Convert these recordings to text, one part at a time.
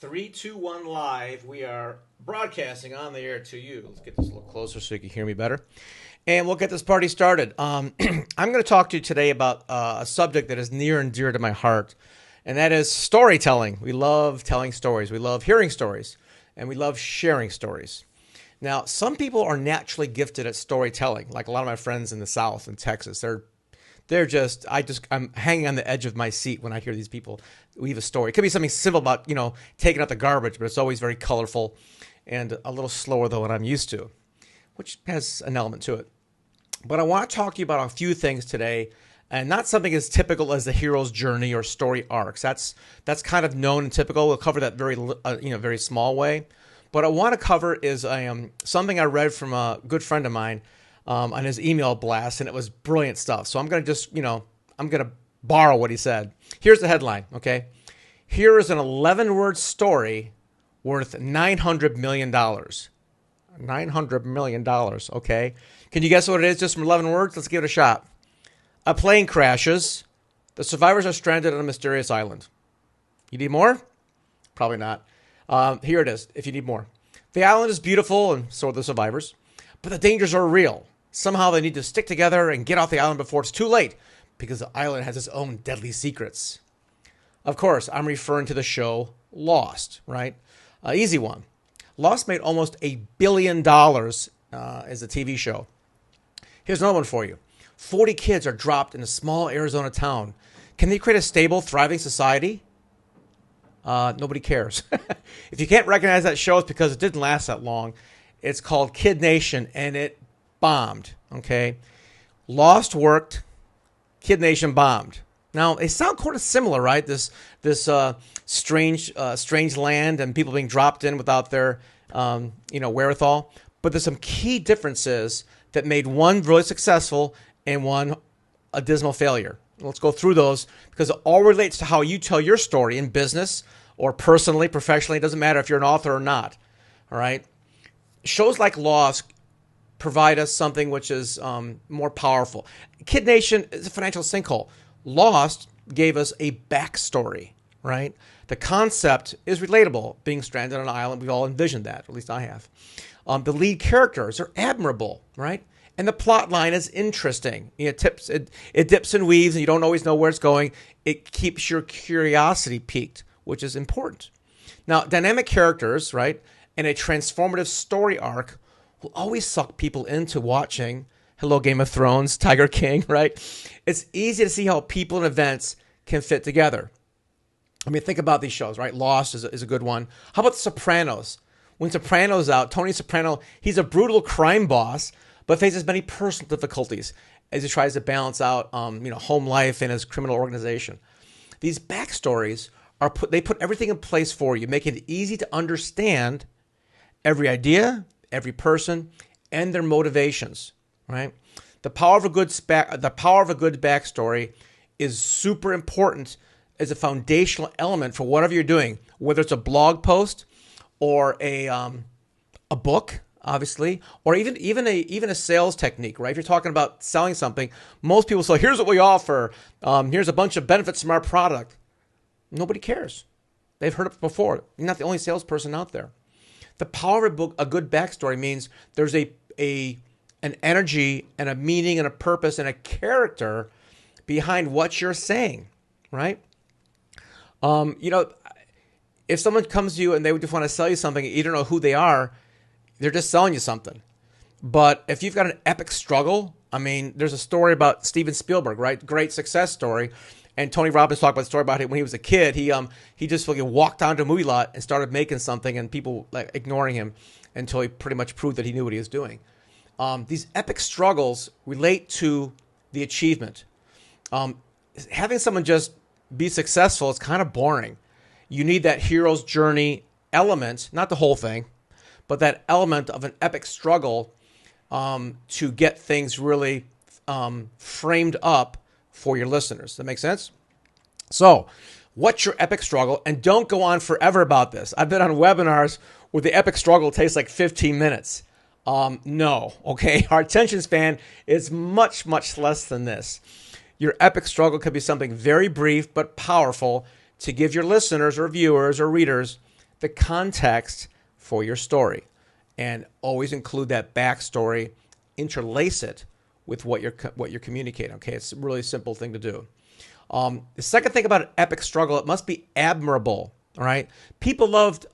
Three, two, one, live. We are broadcasting on the air to you. Let's get this a little closer so you can hear me better. And we'll get this party started. I'm going to talk to you today about a subject that is near and dear to my heart, and that is storytelling. We love telling stories. We love hearing stories, and we love sharing stories. Now, some people are naturally gifted at storytelling, like a lot of my friends in the South and Texas. I'm hanging on the edge of my seat when I hear these people weave a story. It could be something simple about, taking out the garbage, but it's always very colorful and a little slower than what I'm used to, which has an element to it. But I want to talk to you about a few things today, and not something as typical as the hero's journey or story arcs. That's kind of known and typical. We'll cover that very small way. What I want to cover is something I read from a good friend of mine on his email blast, and it was brilliant stuff. So I'm going to borrow what he said. Here's the headline, okay? Here is an 11-word story worth $900 million. $900 million, okay? Can you guess what it is just from 11 words? Let's give it a shot. A plane crashes. The survivors are stranded on a mysterious island. You need more? Probably not. Here it is, if you need more. The island is beautiful, and so are the survivors. But the dangers are real. Somehow they need to stick together and get off the island before it's too late, because the island has its own deadly secrets. Of course, I'm referring to the show Lost, right? Easy one. Lost made almost $1 billion as a TV show. Here's another one for you. 40 kids are dropped in a small Arizona town. Can they create a stable, thriving society? Nobody cares. If you can't recognize that show, it's because it didn't last that long. It's called Kid Nation, and it bombed, okay? Lost worked, Kid Nation bombed. Now, they sound kind of similar, right? This strange land and people being dropped in without their, wherewithal. But there's some key differences that made one really successful and one a dismal failure. Let's go through those because it all relates to how you tell your story in business or personally, professionally. It doesn't matter if you're an author or not, all right? Shows like Lost provide us something which is more powerful. Kid Nation is a financial sinkhole. Lost gave us a backstory, right? The concept is relatable. Being stranded on an island, we've all envisioned that. At least I have. The lead characters are admirable, right? And the plot line is interesting. It dips and weaves, and you don't always know where it's going. It keeps your curiosity piqued, which is important. Now, dynamic characters, right, and a transformative story arc will always suck people into watching. Hello, Game of Thrones, Tiger King, right? It's easy to see how people and events can fit together. I mean, think about these shows, right? Lost is a good one. How about The Sopranos? When Sopranos out, Tony Soprano, he's a brutal crime boss, but faces many personal difficulties as he tries to balance out, home life and his criminal organization. These backstories they put everything in place for you, making it easy to understand every idea, every person, and their motivations. Right? The power of a good backstory is super important as a foundational element for whatever you're doing, whether it's a blog post or a book, obviously, or even a sales technique, right? If you're talking about selling something, most people say, "Here's what we offer. Here's a bunch of benefits from our product." Nobody cares. They've heard it before. You're not the only salesperson out there. The power of a good backstory means there's an energy and a meaning and a purpose and a character behind what you're saying, right? If someone comes to you and they just want to sell you something, you don't know who they are, they're just selling you something. But if you've got an epic struggle, I mean, there's a story about Steven Spielberg, right? Great success story. And Tony Robbins talked about the story about him when he was a kid. He just walked onto a movie lot and started making something, and people ignoring him until he pretty much proved that he knew what he was doing. These epic struggles relate to the achievement. Having someone just be successful is kind of boring. You need that hero's journey element, not the whole thing, but that element of an epic struggle to get things really framed up for your listeners. That makes sense? So, what's your epic struggle? And don't go on forever about this. I've been on webinars where the epic struggle takes like 15 minutes. No, okay? Our attention span is much, much less than this. Your epic struggle could be something very brief but powerful to give your listeners or viewers or readers the context for your story, and always include that backstory, interlace it with what you're communicating. Okay, it's a really simple thing to do. The second thing about an epic struggle, it must be admirable. All right, people loved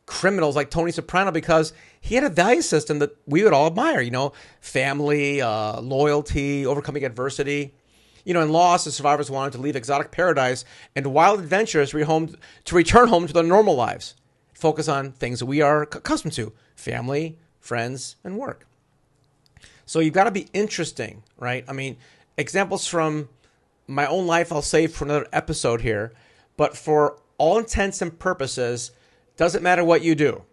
criminals like Tony Soprano because he had a value system that we would all admire. You know, family, loyalty, overcoming adversity. You know, in Lost, the survivors wanted to leave exotic paradise and wild adventures to return home to their normal lives. Focus on things that we are accustomed to: family, friends, and work. So you've got to be interesting, right? I mean, examples from my own life I'll save for another episode here, but for all intents and purposes, doesn't matter what you do,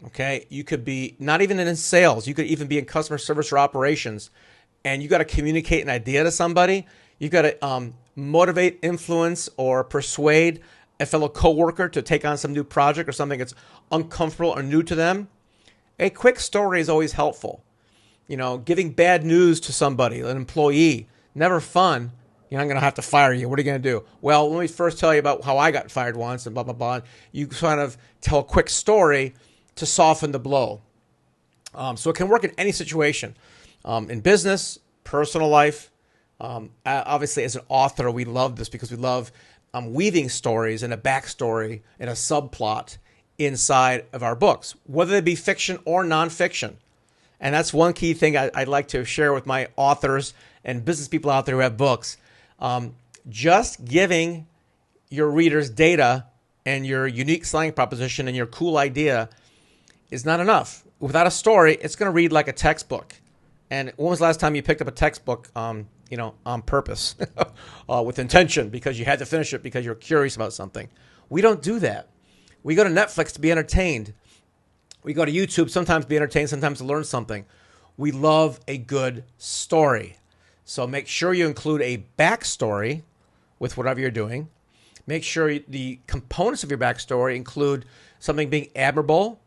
okay? You could be not even in sales. You could even be in customer service or operations, and you got to communicate an idea to somebody. You've got to motivate, influence, or persuade a fellow coworker to take on some new project or something that's uncomfortable or new to them. A quick story is always helpful. You know, giving bad news to somebody, an employee, never fun. You know, I'm going to have to fire you. What are you going to do? Well, let me first tell you about how I got fired once and blah, blah, blah. You kind of tell a quick story to soften the blow. So it can work in any situation, in business, personal life. Obviously, as an author, we love this because we love weaving stories and a backstory and a subplot inside of our books, whether they be fiction or nonfiction. And that's one key thing I'd like to share with my authors and business people out there who have books. Just giving your readers data and your unique selling proposition and your cool idea is not enough. Without a story, it's going to read like a textbook. And when was the last time you picked up a textbook, on purpose, with intention, because you had to finish it because you're curious about something? We don't do that. We go to Netflix to be entertained. We go to YouTube sometimes to be entertained, sometimes to learn something. We love a good story. So make sure you include a backstory with whatever you're doing. Make sure the components of your backstory include something being admirable,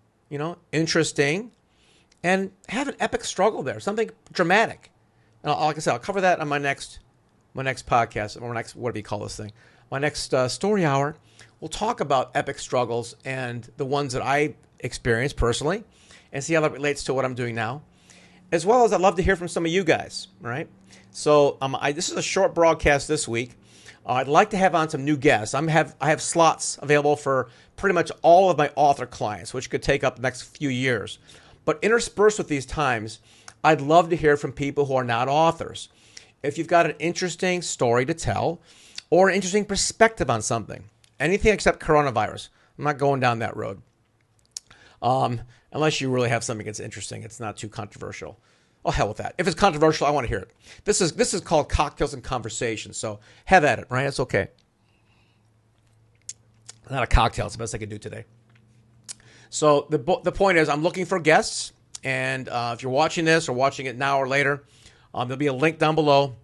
interesting, and have an epic struggle there, something dramatic. And like I said, I'll cover that on my next podcast, or whatever you call this thing. My next story hour, we'll talk about epic struggles and the ones that I experienced personally, and see how that relates to what I'm doing now. As well as I'd love to hear from some of you guys, right? So this is a short broadcast this week. I'd like to have on some new guests. I have slots available for pretty much all of my author clients, which could take up the next few years. But interspersed with these times, I'd love to hear from people who are not authors. If you've got an interesting story to tell or an interesting perspective on something, anything except coronavirus, I'm not going down that road. Unless you really have something that's interesting, it's not too controversial. Oh, hell with that. If it's controversial, I want to hear it. This is called Cocktails and Conversations, so have at it, right? It's okay. Not a cocktail. It's the best I can do today. So the point is, I'm looking for guests, and if you're watching this or watching it now or later, there'll be a link down below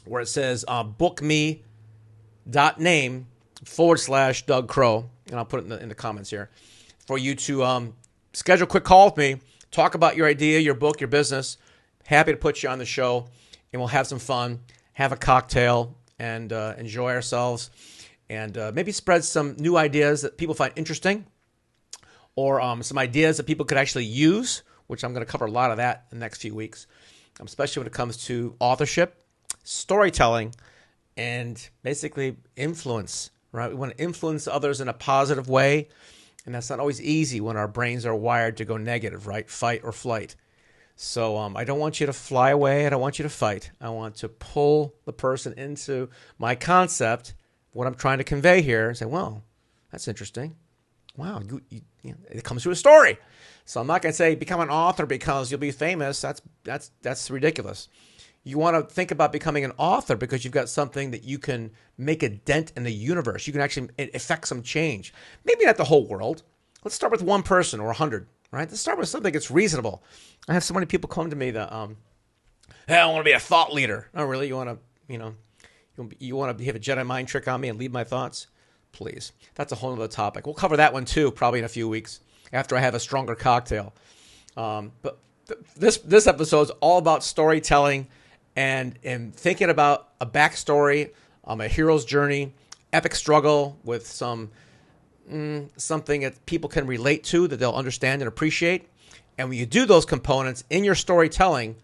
where it says bookme.name/Doug Crow, and I'll put it in the comments here for you to schedule a quick call with me, talk about your idea, your book, your business. Happy to put you on the show, and we'll have some fun, have a cocktail, and enjoy ourselves, and maybe spread some new ideas that people find interesting, or some ideas that people could actually use, which I'm going to cover a lot of that in the next few weeks, especially when it comes to authorship, storytelling, and basically influence, right? We want to influence others in a positive way, and that's not always easy when our brains are wired to go negative, right? Fight or flight. So I don't want you to fly away. I don't want you to fight. I want to pull the person into my concept, what I'm trying to convey here, and say, well, that's interesting. Wow, it comes through a story. So I'm not going to say become an author because you'll be famous. That's ridiculous. You want to think about becoming an author because you've got something that you can make a dent in the universe. You can actually affect some change. Maybe not the whole world. Let's start with one person or 100, right? Let's start with something that's reasonable. I have so many people come to me that, hey, I want to be a thought leader. Oh, really? You want to have a Jedi mind trick on me and lead my thoughts? Please. That's a whole other topic. We'll cover that one too, probably in a few weeks after I have a stronger cocktail. But this episode is all about storytelling and thinking about a backstory, a hero's journey, epic struggle with some something that people can relate to, that they'll understand and appreciate. And when you do those components in your storytelling,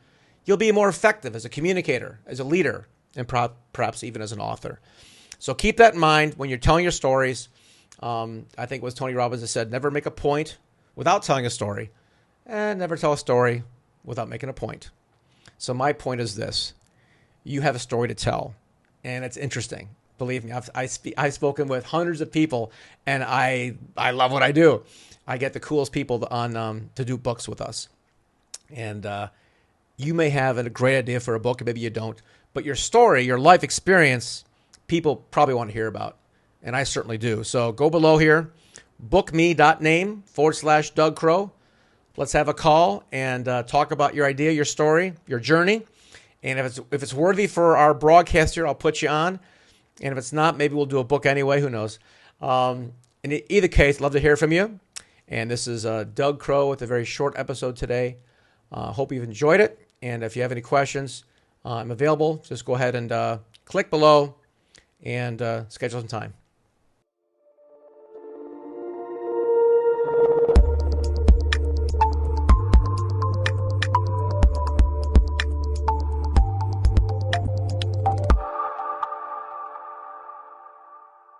you'll be more effective as a communicator, as a leader, and perhaps even as an author. So keep that in mind when you're telling your stories. I think it was Tony Robbins that said, never make a point without telling a story, and never tell a story without making a point. So my point is this. You have a story to tell, and it's interesting. Believe me, I've spoken with hundreds of people, and I love what I do. I get the coolest people on to do books with us. And you may have a great idea for a book, and maybe you don't. But your story, your life experience, people probably want to hear about. And I certainly do. So go below here, bookme.name/Doug Crow. Let's have a call and talk about your idea, your story, your journey. And if it's worthy for our broadcast here, I'll put you on. And if it's not, maybe we'll do a book anyway. Who knows? In either case, love to hear from you. And this is Doug Crow with a very short episode today. Hope you've enjoyed it. And if you have any questions, I'm available. Just go ahead and click below and schedule some time.